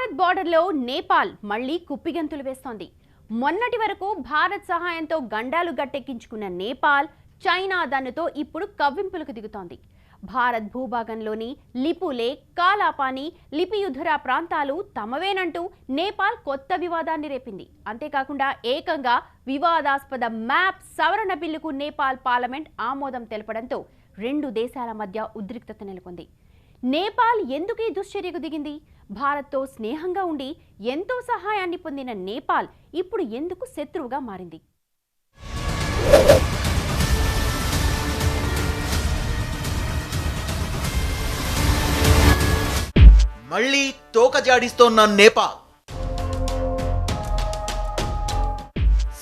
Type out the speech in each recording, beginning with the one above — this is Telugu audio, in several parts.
భారత్ బార్డర్లో నేపాల్ మళ్లీ కుప్పిగంతులు వేస్తోంది. మొన్నటి వరకు భారత్ సహాయంతో గండాలు గట్టెక్కించుకున్న నేపాల్ చైనా దన్నుతో ఇప్పుడు కవ్వింపులకు దిగుతోంది. భారత్ భూభాగంలోని లిపులే, కాలాపాని, లిపియుధురా ప్రాంతాలు తమవేనంటూ నేపాల్ కొత్త వివాదాన్ని రేపింది. అంతేకాకుండా ఏకంగా వివాదాస్పద మ్యాప్ సవరణ బిల్లుకు నేపాల్ పార్లమెంట్ ఆమోదం తెలపడంతో రెండు దేశాల మధ్య ఉద్రిక్తత నెలకొంది. నేపాల్ ఎందుకు ఈ దుశ్చర్యకు దిగింది? భారత్తో స్నేహంగా ఉండి ఎంతో సహాయాన్ని పొందిన నేపాల్ ఇప్పుడు ఎందుకు శత్రువుగా మారింది? మళ్ళీ తోక జాడిస్తోన్న నేపాల్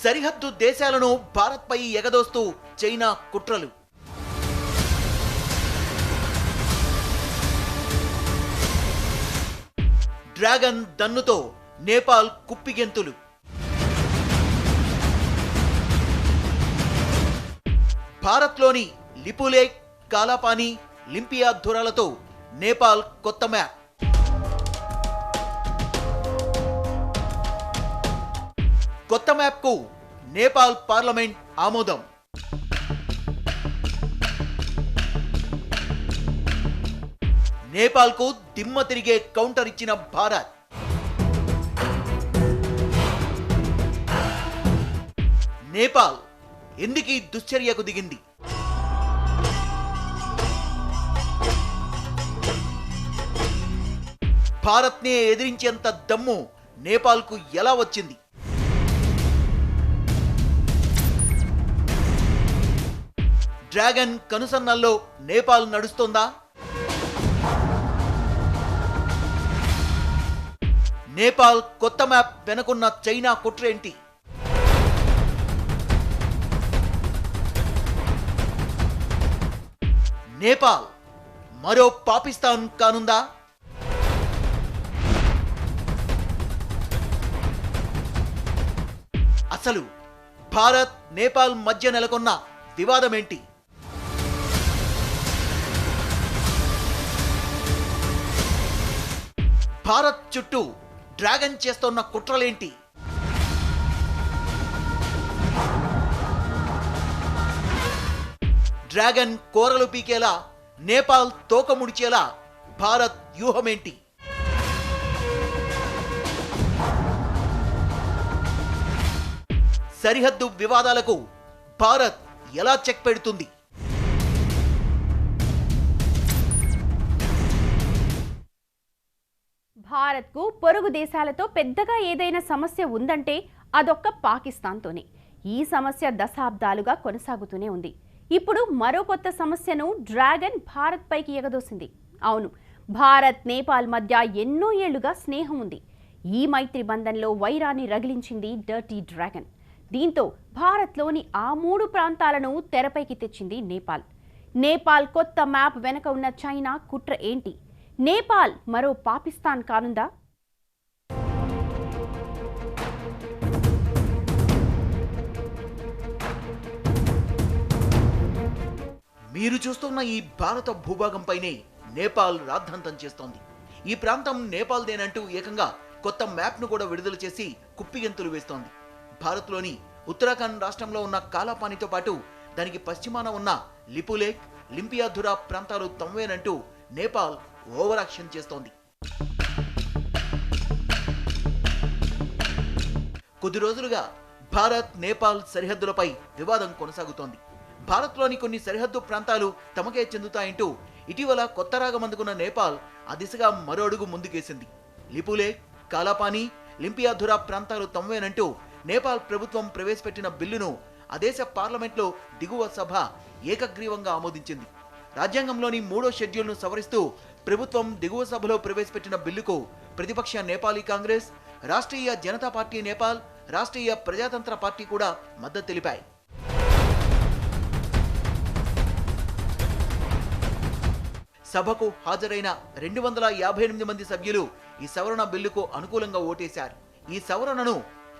సరిహద్దు దేశాలను భారత్పై ఎగదోస్తూ చైనా కుట్రలు. డ్రాగన్ దన్నుతో నేపాల్ కుప్పిగెంతులు. భారత్లోని లిపులేక్, కాలాపాని, లింపియా ధురాలతో నేపాల్ కొత్త మ్యాప్. కొత్త మ్యాప్కు నేపాల్ పార్లమెంట్ ఆమోదం. నేపాల్కు దిమ్మ తిరిగే కౌంటర్ ఇచ్చిన భారత్. నేపాల్ ఎందుకు ఈ దుశ్చర్యకు దిగింది? భారత్నే ఎదిరించేంత దమ్ము నేపాల్కు ఎలా వచ్చింది? డ్రాగన్ కనుసన్నల్లో నేపాల్ నడుస్తోందా? నేపాల్ కొత్త మ్యాప్ వెనుకున్న చైనా కుట్రేంటి? నేపాల్ మరో పాకిస్తాన్ కానుందా? అసలు భారత్ నేపాల్ మధ్య నెలకొన్న వివాదమేంటి? భారత్ చుట్టూ డ్రాగన్ చేస్తోన్న కుట్రలేంటి? డ్రాగన్ కోరలు పీకేలా నేపాల్ తోక ముడిచేలా భారత్ వ్యూహమేంటి? సరిహద్దు వివాదాలకు భారత్ ఎలా చెక్ పెడుతుంది? భారత్కు పొరుగు దేశాలతో పెద్దగా ఏదైనా సమస్య ఉందంటే అదొక్క పాకిస్తాన్తోనే. ఈ సమస్య దశాబ్దాలుగా కొనసాగుతూనే ఉంది. ఇప్పుడు మరో కొత్త సమస్యను డ్రాగన్ భారత్ పైకి ఎగదోసింది. అవును, భారత్ నేపాల్ మధ్య ఎన్నో ఏళ్లుగా స్నేహం ఉంది. ఈ మైత్రి బంధంలో వైరాన్ని రగిలించింది డర్టీ డ్రాగన్. దీంతో భారత్లోని ఆ మూడు ప్రాంతాలను తెరపైకి తెచ్చింది నేపాల్. నేపాల్ కొత్త మ్యాప్ వెనుక ఉన్న చైనా కుట్ర ఏంటి? నేపాల్ మరో పాకిస్తాన్ కానుందా? మీరు చూస్తున్న ఈ భారత భూభాగంపైనే నేపాల్ రాద్ధాంతం చేస్తోంది. ఈ ప్రాంతం నేపాల్దేనంటూ ఏకంగా కొత్త మ్యాప్ను కూడా విడుదల చేసి కుప్పిగెంతులు వేస్తోంది. భారత్లోని ఉత్తరాఖండ్ రాష్ట్రంలో ఉన్న కాలాపానితో పాటు దానికి పశ్చిమాన ఉన్న లిపులేక్, లింపియాధురా ప్రాంతాలు తమవేనంటూ నేపాల్ ఓవర్ యాక్షన్ చేస్తోంది. కొద్ది రోజులుగా భారత్ నేపాల్ సరిహద్దులపై వివాదం కొనసాగుతోంది. భారత్లోని కొన్ని సరిహద్దు ప్రాంతాలు తమకే చెందుతాయంటూ ఇటీవల కొత్త రాగం అందుకున్న నేపాల్ ఆ దిశగా మరో అడుగు ముందుకేసింది. లిపులేక్, కాలాపాని, లింపియాధురా ప్రాంతాలు తమవేనంటూ నేపాల్ ప్రభుత్వం ప్రవేశపెట్టిన బిల్లును ఆ దేశ పార్లమెంట్లో దిగువ సభ ఏకగ్రీవంగా ఆమోదించింది. రాజ్యాంగంలోని 3వ షెడ్యూల్ను సవరిస్తూ ప్రభుత్వం దిగువ సభలో ప్రవేశపెట్టిన బిల్లుకు ప్రతిపక్ష నేపాలీ కాంగ్రెస్, రాష్ట్రీయ జనతా పార్టీ నేపాల్, రాష్ట్రీయ ప్రజాతంత్ర పార్టీ కూడా మద్దతు తెలిపాయి. సభకు హాజరైన 258 మంది సభ్యులు ఈ సవరణ బిల్లుకు అనుకూలంగా ఓటేశారు. ఈ సవరణను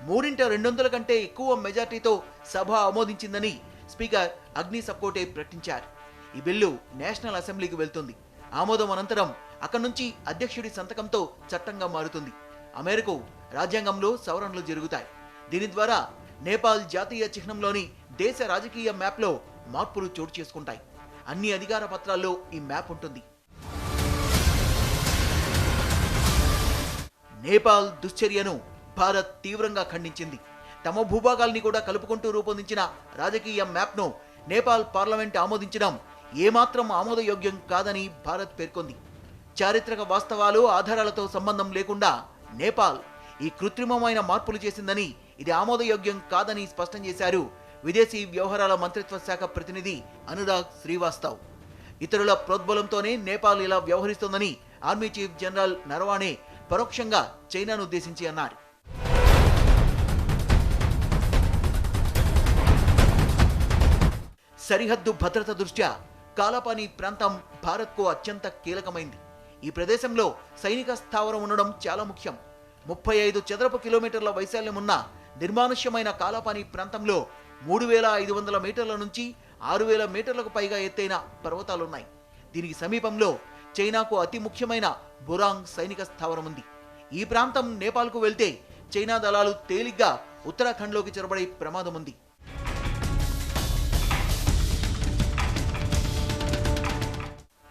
3/200 కంటే ఎక్కువ మెజార్టీతో సభ ఆమోదించిందని స్పీకర్ అగ్ని సప్కోటే ప్రకటించారు. ఈ బిల్లు నేషనల్ అసెంబ్లీకి వెళ్తుంది. ఆమోదం అనంతరం అక్కడి నుంచి అధ్యక్షుడి సంతకంతో చట్టంగా మారుతుంది. ఆ మేరకు రాజ్యాంగంలో సవరణలు జరుగుతాయి. దీని ద్వారా నేపాల్ జాతీయ చిహ్నంలోని దేశ రాజకీయ మ్యాప్లో మార్పులు చోటు చేసుకుంటాయి. అన్ని అధికార పత్రాల్లో ఈ మ్యాప్ ఉంటుంది. నేపాల్ దుశ్చర్యను భారత్ తీవ్రంగా ఖండించింది. తమ భూభాగాల్ని కూడా కలుపుకుంటూ రూపొందించిన రాజకీయ మ్యాప్ను నేపాల్ పార్లమెంట్ ఆమోదించడం ఏమాత్రం ఆమోదయోగ్యం కాదని భారత్ పేర్కొంది. చారిత్రక వాస్తవాలు ఆధారాలతో సంబంధం లేకుండా నేపాల్ ఈ కృత్రిమమైన మార్పులు చేసిందని, ఇది ఆమోదయోగ్యం కాదని స్పష్టం చేశారు విదేశీ వ్యవహారాల మంత్రిత్వ శాఖ ప్రతినిధి అనురాగ్ శ్రీవాస్తవ్. ఇతరుల ప్రోద్బలంతోనే నేపాల్ ఇలా వ్యవహరిస్తోందని ఆర్మీ చీఫ్ జనరల్ నరవాణే పరోక్షంగా చైనాను ఉద్దేశించి అన్నారు. సరిహద్దు భద్రత దృష్ట్యా కాలాపాని ప్రాంతం భారత్కు అత్యంత కీలకమైంది. ఈ ప్రదేశంలో సైనిక స్థావరం ఉండడం చాలా ముఖ్యం. 35 చదరపు కిలోమీటర్ల వైశాల్యం ఉన్న నిర్మానుష్యమైన కాలాపాని ప్రాంతంలో 3500 మీటర్ల నుంచి 6000 మీటర్లకు పైగా ఎత్తైన పర్వతాలున్నాయి. దీనికి సమీపంలో చైనాకు అతి ముఖ్యమైన బురాంగ్ సైనిక స్థావరం ఉంది. ఈ ప్రాంతం నేపాల్కు వెళ్తే చైనా దళాలు తేలిగ్గా ఉత్తరాఖండ్లోకి చొరబడే ప్రమాదం ఉంది.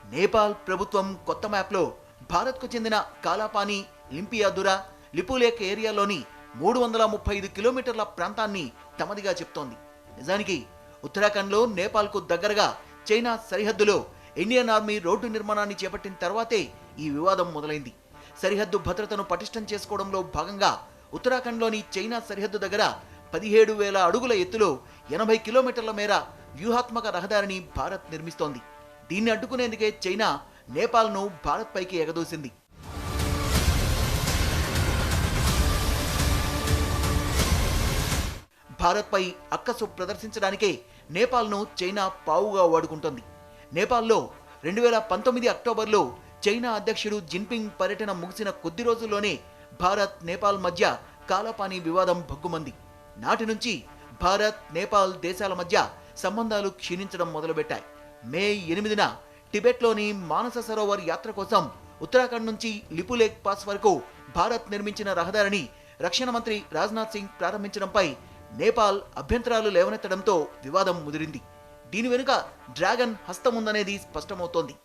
నేపాల్ ప్రభుత్వం కొత్త మ్యాప్లో భారత్కు చెందిన కాలాపాని, లింపియాదురా, లిపులేక్ ఏరియాలోని 335 కిలోమీటర్ల ప్రాంతాన్ని తమదిగా చెప్తోంది. నిజానికి ఉత్తరాఖండ్లో నేపాల్కు దగ్గరగా చైనా సరిహద్దులో ఇండియన్ ఆర్మీ రోడ్డు నిర్మాణాన్ని చేపట్టిన తర్వాతే ఈ వివాదం మొదలైంది. సరిహద్దు భద్రతను పటిష్టం చేసుకోవడంలో భాగంగా ఉత్తరాఖండ్లోని చైనా సరిహద్దు దగ్గర 17,000 అడుగుల ఎత్తులో 80 కిలోమీటర్ల మేర వ్యూహాత్మక రహదారిని భారత్ నిర్మిస్తోంది. దీన్ని అడ్డుకునేందుకే చైనా నేపాల్ను భారత్ పైకి ఎగదోసింది. భారత్పై అక్కసు ప్రదర్శించడానికే నేపాల్ను చైనా పావుగా వాడుకుంటోంది. నేపాల్లో 2019 అక్టోబర్లో చైనా అధ్యక్షుడు జిన్పింగ్ పర్యటన ముగిసిన కొద్ది రోజుల్లోనే భారత్, నేపాల్ మధ్య కాలాపాని వివాదం భగ్గుమంది. నాటి నుంచి భారత్, నేపాల్ దేశాల మధ్య సంబంధాలు క్షీణించడం మొదలుపెట్టాయి. మే 8న టిబెట్లోని మానస సరోవర్ యాత్ర కోసం ఉత్తరాఖండ్ నుంచి లిపులేక్ పాస్ వరకు భారత్ నిర్మించిన రహదారిని రక్షణ మంత్రి రాజ్నాథ్ సింగ్ ప్రారంభించడంపై నేపాల్ అభ్యంతరాలు లేవనెత్తడంతో వివాదం ముదిరింది. దీని వెనుక డ్రాగన్ హస్తం ఉందనేది స్పష్టమవుతోంది.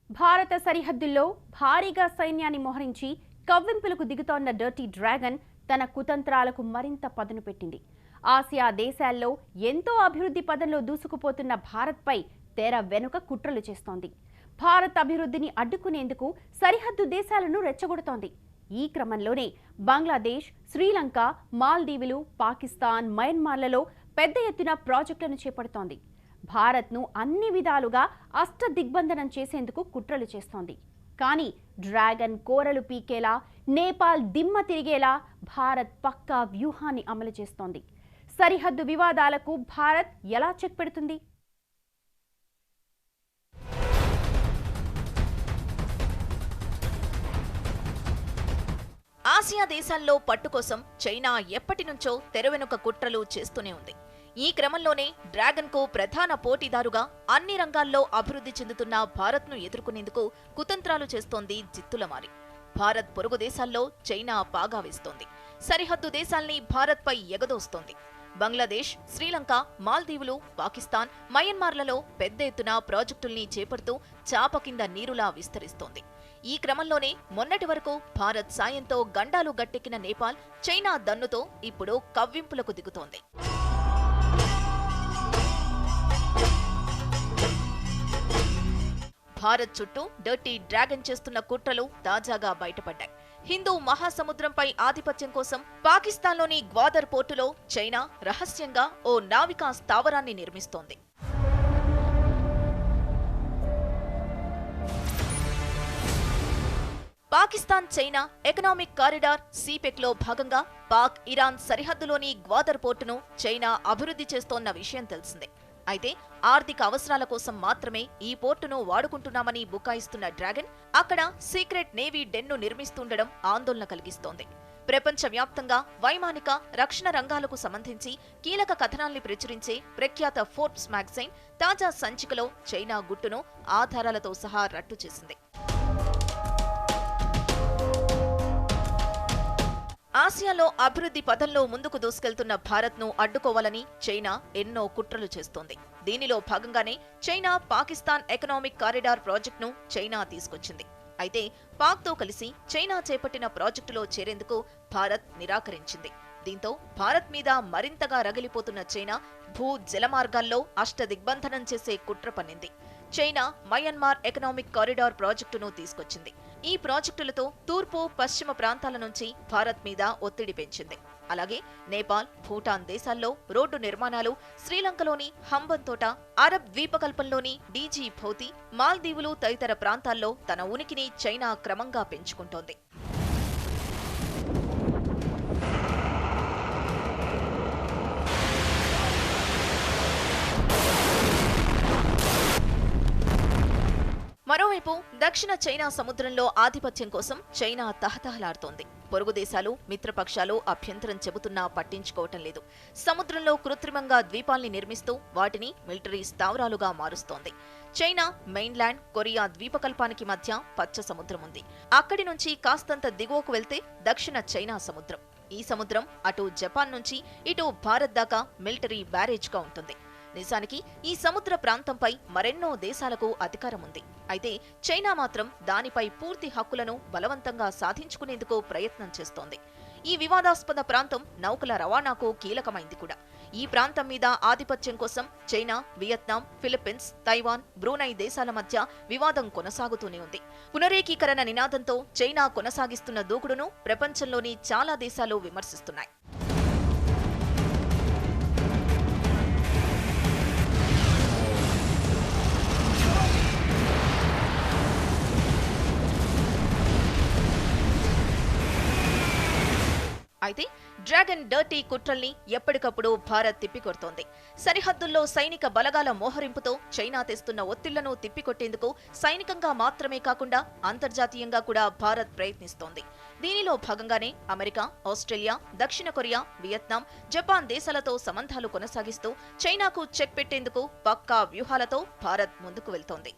భారత సరిహద్దుల్లో భారీగా సైన్యాన్ని మోహరించి కవ్వింపులకు దిగుతోన్న డర్టీ డ్రాగన్ తన కుతంత్రాలకు మరింత పదును పెట్టింది. ఆసియా దేశాల్లో ఎంతో అభివృద్ధి పదంలో దూసుకుపోతున్న భారత్పై తెర వెనుక కుట్రలు చేస్తోంది. భారత్ అభివృద్ధిని అడ్డుకునేందుకు సరిహద్దు దేశాలను రెచ్చగొడుతోంది. ఈ క్రమంలోనే బంగ్లాదేశ్, శ్రీలంక, మాల్దీవులు, పాకిస్తాన్, మయన్మార్లలో పెద్ద ఎత్తున ప్రాజెక్టులను చేపడుతోంది. భారత్ను అన్ని విధాలుగా అష్టదిగ్బంధనం చేసేందుకు కుట్రలు చేస్తోంది. కానీ డ్రాగన్ కోరలు పీకేలా, నేపాల్ దిమ్మ తిరిగేలా భారత్ పక్కా వ్యూహాన్ని అమలు చేస్తోంది. సరిహద్దు వివాదాలకు భారత్ ఎలా చెక్ పెడుతుంది? ఆసియా దేశాల్లో పట్టు కోసం చైనా ఎప్పటి నుంచో తెరవెనుక కుట్రలు చేస్తూనే ఉంది. ఈ క్రమంలోనే డ్రాగన్ కు ప్రధాన పోటీదారుగా అన్ని రంగాల్లో అభివృద్ధి చెందుతున్న భారత్ను ఎదుర్కొనేందుకు కుతంత్రాలు చేస్తోంది జిత్తులమారి. భారత్ పొరుగు దేశాల్లో చైనా పాగా వేస్తోంది. సరిహద్దు దేశాల్ని భారత్పై ఎగదోస్తోంది. బంగ్లాదేశ్, శ్రీలంక, మాల్దీవులు, పాకిస్తాన్, మయన్మార్లలో పెద్ద ఎత్తున ప్రాజెక్టుల్ని చేపడుతూ చాప కింద నీరులా విస్తరిస్తోంది. ఈ క్రమంలోనే మొన్నటి వరకు భారత్ సాయంతో గండాలు గట్టెక్కిన నేపాల్ చైనా దన్నుతో ఇప్పుడు కవ్వింపులకు దిగుతోంది. భారత్ చుట్టూ డర్టీ డ్రాగన్ చేస్తున్న కుట్రలు తాజాగా బయటపడ్డాయి. హిందూ మహాసముద్రంపై ఆధిపత్యం కోసం పాకిస్తాన్లోని గ్వాదర్ పోర్టులో చైనా రహస్యంగా ఓ నావికా స్థావరాన్ని నిర్మిస్తోంది. పాకిస్తాన్ చైనా ఎకనామిక్ కారిడార్ సీపెక్లో భాగంగా పాక్ ఇరాన్ సరిహద్దులోని గ్వాదర్ పోర్టును చైనా అభివృద్ధి చేస్తోన్న విషయం తెలిసిందే. అయితే ఆర్థిక అవసరాల కోసం మాత్రమే ఈ పోర్టును వాడుకుంటున్నామని బుకాయిస్తున్న డ్రాగన్ అక్కడ సీక్రెట్ నేవీ డెన్ను నిర్మిస్తుండడం ఆందోళన కలిగిస్తోంది. ప్రపంచవ్యాప్తంగా వైమానిక, రక్షణ రంగాలకు సంబంధించి కీలక కథనాల్ని ప్రచురించే ప్రఖ్యాత ఫోర్బ్స్ మ్యాగజైన్ తాజా సంచికలో చైనా గుట్టును ఆధారాలతో సహా రట్టు చేసింది. ఆసియాలో అభివృద్ధి పథంలో ముందుకు దూసుకెళ్తున్న భారత్ను అడ్డుకోవాలని చైనా ఎన్నో కుట్రలు చేస్తోంది. దీనిలో భాగంగానే చైనా పాకిస్తాన్ ఎకనామిక్ కారిడార్ ప్రాజెక్టును చైనా తీసుకొచ్చింది. అయితే పాక్తో కలిసి చైనా చేపట్టిన ప్రాజెక్టులో చేరేందుకు భారత్ నిరాకరించింది. దీంతో భారత్ మీద మరింతగా రగిలిపోతున్న చైనా భూ జలమార్గాల్లో అష్టదిగ్బంధనం చేసే కుట్ర పన్నింది. చైనా మయన్మార్ ఎకనామిక్ కారిడార్ ప్రాజెక్టును తీసుకొచ్చింది. ఈ ప్రాజెక్టులతో తూర్పు, పశ్చిమ ప్రాంతాల నుంచి భారత్ మీద ఒత్తిడి పెంచింది. అలాగే నేపాల్, భూటాన్ దేశాల్లో రోడ్డు నిర్మాణాలు, శ్రీలంకలోని హంబన్తోట, అరబ్ ద్వీపకల్పంలోని డీజీ భౌతి, మాల్దీవులు తదితర ప్రాంతాల్లో తన ఉనికిని చైనా క్రమంగా పెంచుకుంటోంది. మరోవైపు దక్షిణ చైనా సముద్రంలో ఆధిపత్యం కోసం చైనా తహతహలాడుతోంది. పొరుగు దేశాలు, మిత్రపక్షాలు అభ్యంతరం చెబుతున్నా పట్టించుకోవటం లేదు. సముద్రంలో కృత్రిమంగా ద్వీపాల్ని నిర్మిస్తూ వాటిని మిలిటరీ స్థావరాలుగా మారుస్తోంది. చైనా మెయిన్లాండ్, కొరియా ద్వీపకల్పానికి మధ్య పచ్చ సముద్రం ఉంది. అక్కడి నుంచి కాస్తంత దిగువకు వెళ్తే దక్షిణ చైనా సముద్రం. ఈ సముద్రం అటు జపాన్ నుంచి ఇటు భారత్ దాకా మిలిటరీ బ్యారేజ్గా ఉంటుంది. నిజానికి ఈ సముద్ర ప్రాంతంపై మరెన్నో దేశాలకు అధికారం ఉంది. అయితే చైనా మాత్రం దానిపై పూర్తి హక్కులను బలవంతంగా సాధించుకునేందుకు ప్రయత్నం చేస్తోంది. ఈ వివాదాస్పద ప్రాంతం నౌకల రవాణాకు కీలకమైంది కూడా. ఈ ప్రాంతం మీద ఆధిపత్యం కోసం China, Vietnam, Philippines, Taiwan, Brunei దేశాల మధ్య వివాదం కొనసాగుతూనే ఉంది. పునరేకీకరణ నినాదంతో చైనా కొనసాగిస్తున్న దూకుడును ప్రపంచంలోని చాలా దేశాలు విమర్శిస్తున్నాయి. అయితే డ్రాగన్ డర్టీ కుట్రల్ని ఎప్పటికప్పుడు భారత్ తిప్పికొడుతోంది. సరిహద్దుల్లో సైనిక బలగాల మోహరింపుతో చైనా తెస్తున్న ఒత్తిళ్లను తిప్పికొట్టేందుకు సైనికంగా మాత్రమే కాకుండా అంతర్జాతీయంగా కూడా భారత్ ప్రయత్నిస్తోంది. దీనిలో భాగంగానే అమెరికా, ఆస్ట్రేలియా, దక్షిణ కొరియా, వియత్నాం, జపాన్ దేశాలతో సంబంధాలు కొనసాగిస్తూ చైనాకు చెక్ పెట్టేందుకు పక్కా వ్యూహాలతో భారత్ ముందుకు వెళ్తోంది.